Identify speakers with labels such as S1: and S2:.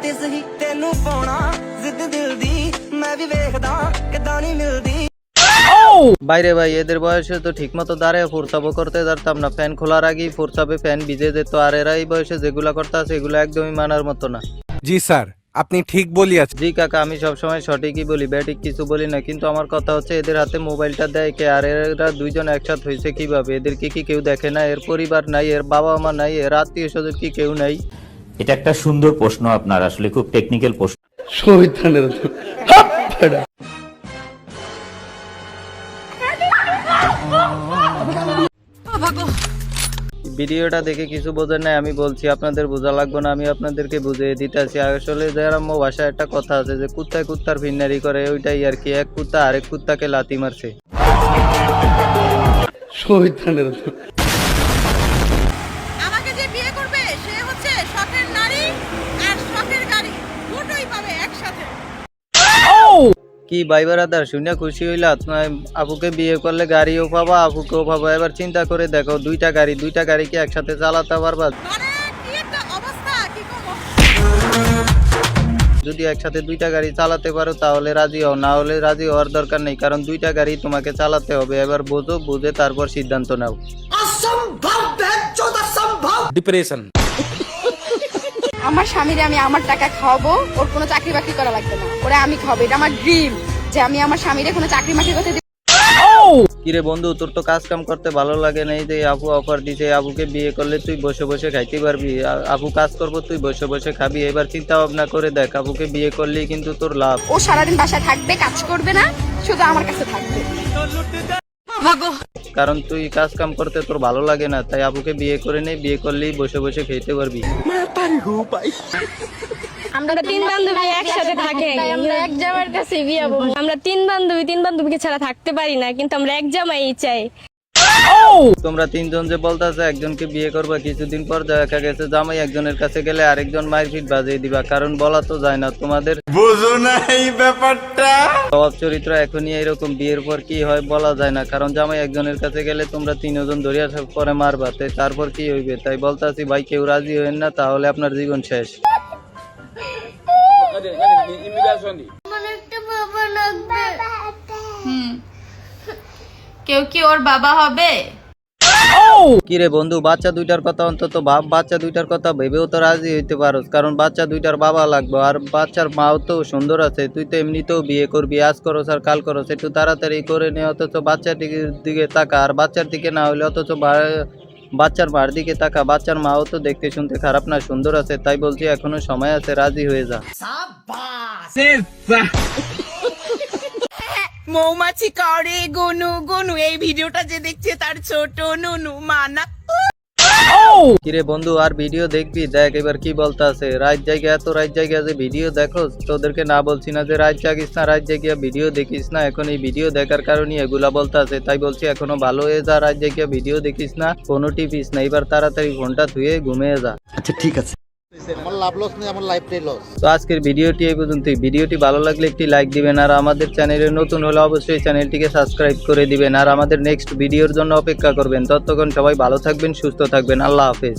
S1: ਤੇ ਸਹੀ ਤੈਨੂੰ ਪਾਉਣਾ ਜ਼ਿੱਦ ਦਿਲ ਦੀ ਮੈਂ ਵੀ ਵੇਖਦਾ ਕਿਦਾਂ ਨਹੀਂ ਮਿਲਦੀ।
S2: বাইরে ভাই এদের বয়সে তো ঠিক মতো দাঁড়ায় ফুরসাবো করতে পারতাম না, ফ্যান খোলার আগেই ফুরসাবে ফ্যান ভিজে যেত। আর এরা এই বয়সে যেগুলা করতে আছে এগুলো একদমই মানার মতো না।
S3: জি স্যার, আপনি ঠিক বলিয়াছেন।
S2: জি কাকা, আমি সবসময় সঠিকই বলি, ব্যাটিক কিছু বলি না। কিন্তু আমার কথা হচ্ছে এদের হাতে মোবাইলটা দেয় কে? আর এরা দুইজন একসাথ হয়েছে কিভাবে? এদেরকে কি কেউ দেখে না? এর পরিবার নাই, এর বাবা মা নাই, এর আত্মীয় স্বজন কি কেউ নাই?
S4: এটা একটা সুন্দর প্রশ্ন আপনার, আসলে খুব টেকনিক্যাল প্রশ্ন।
S2: ভিডিওটা দেখে কিছু বোঝেন নাই, আমি বলছি আপনাদের বোঝা লাগবে না, আমি আপনাদেরকে বুঝিয়ে দিতেছি। আসলে গ্রাম্য ভাষায় একটা কথা আছে যে কুত্তায় কুত্তার ফিন্নারি করে, ওইটাই আর কি। এক কুত্তা আরেক কুত্তাকে লাথি মারছে।
S5: আমাকে যে বিয়ে করবে সে হচ্ছে শখের নারী আর শখের গাড়ি দুটোই পাবে একসাথে।
S2: কি ভাই ব্রাদার, শুনে খুশি হইলা? আপুকে বিয়ে করলে গাড়িও পাবা, আপুকেও পাবা। এবার চিন্তা করে দেখো, দুইটা গাড়ি কি একসাথে চালাতে পারবা?
S5: মানে কি একটা অবস্থা, কি করব?
S2: যদি একসাথে দুইটা গাড়ি চালাতে পারো তাহলে রাজি হও, না হলে রাজি হওয়ার দরকার নেই, কারণ দুইটা গাড়ি তোমাকে চালাতে হবে। এবার বোঝো, বুঝে তারপর সিদ্ধান্ত নাও।
S3: ডিপ্রেশন।
S6: আমার স্বামীরে আমি আমার টাকা খাওয়াবো, ওর কোনো চাকরি বাকরি করা লাগবে না, ওরা আমি খাওয়াবো। এটা আমার ড্রিম যে আমি আমার স্বামীরে কোনো চাকরি বাকরি করতে দিব।
S2: কিরে বন্ধু, তোর তো কাজ কাম করতে ভালো লাগে না? এই যে আপু অফার দিছে, আপুকে বিয়ে করলে তুই বসে বসে খাইতে পারবি, আপু কাজ করবো, তুই বসে বসে খাবি। এবার চিন্তা ভাবনা করে দেখ, আপুকে বিয়ে করলেই কিন্তু তোর লাভ।
S6: ও সারাদিন বাসায় থাকবে, কাজ করবে না, শুধু আমার কাছে থাকবে।
S2: কারণ তুই কাজ কাম করতে তোর ভালো লাগে না, তাই আপুকে বিয়ে করে নে, বিয়ে করলেই বসে বসে খেতে পারবি।
S7: আমরা তিন বান্ধবী একসাথে থাকি, আমরা এক জামাইয়ের কাছে বিয়ে করব। আমরা তিন বান্ধবীকে ছাড়া থাকতে পারি না, কিন্তু আমরা এক জামাই চাই।
S2: তোমরা তিনজন যে বলতেছে একজনকে বিয়ে করবা, কিছুদিন পর দেখা গেছে জামাই একজনের কাছে গেলে আরেকজন মায়ের ফিট বাজিয়ে দিবা, কারণ বলা তো যায় না। তোমাদের
S3: বুঝো না এই ব্যাপারটা?
S2: স্বভাব চরিত্র এখনই এরকম, বিয়ের পর কি হয় বলা যায় না। কারণ জামাই একজনের কাছে গেলে তোমরা তিনজন ধরিয়া পরে মারবা, তারপর কি হইবে? তাই বলতাছি ভাই, কেউ রাজি হইন না, তাহলে আপনার জীবন শেষ।
S5: কেউ কি ওর বাবা হবে?
S2: কিরে বন্ধু, বাচ্চা দুইটার কথা অন্তত ভাব, বাচ্চা দুইটার কথা ভেবেও তো রাজি হইতে পারো, কারণ বাচ্চা দুইটার বাবা লাগবে। আর বাচ্চার মাও তো সুন্দর আছে, তুই তো এমনিতেও বিয়ে করবি, আজ করস আর কাল করস, একটু তাড়াতাড়ি করে নে। অথচ বাচ্চার দিকে তাকা, আর বাচ্চার দিকে না হলে অথচ বাচ্চার মার দিকে তাকা। বাচ্চার মাও তো দেখতে শুনতে খারাপ না, সুন্দর আছে। তাই বলছি এখনো সময় আছে, রাজি হয়ে যা।
S5: মৌমাছি করে গুনু গুনু, এই ভিডিওটা যে দেখছে তার ছোট নুনু মানা।
S2: কিরে বন্ধু, আর ভিডিও দেখবি? দেখ এবার কি বলতে আছে। রাত জায়গা, এত রাত জায়গা যে ভিডিও দেখো, তোদেরকে না বলছি না যে রাত জাগিস না, রাত জায়গা ভিডিও দেখিস না। এখন এই ভিডিও দেখার কারণে এগুলা বলতে আছে। তাই বলছি এখনো ভালো হয়ে যা, রাত জায়গা ভিডিও দেখিস না, কোনো টিপিস না। এবার তাড়াতাড়ি ফোনটা ধুয়ে ঘুমিয়ে যা।
S8: আচ্ছা ঠিক আছে, আমার লাভ লস নেই, আমার লাইফটাই লস।
S2: তো আজকের ভিডিওটি এই পর্যন্তই। ভিডিওটি ভালো লাগলে একটি লাইক দিবেন, আর আমাদের চ্যানেলে নতুন হলে অবশ্যই চ্যানেলটিকে সাবস্ক্রাইব করে দিবেন, আর আমাদের নেক্সট ভিডিওর জন্য অপেক্ষা করবেন। ততক্ষণ সবাই ভালো থাকবেন, সুস্থ থাকবেন। আল্লাহ হাফেজ।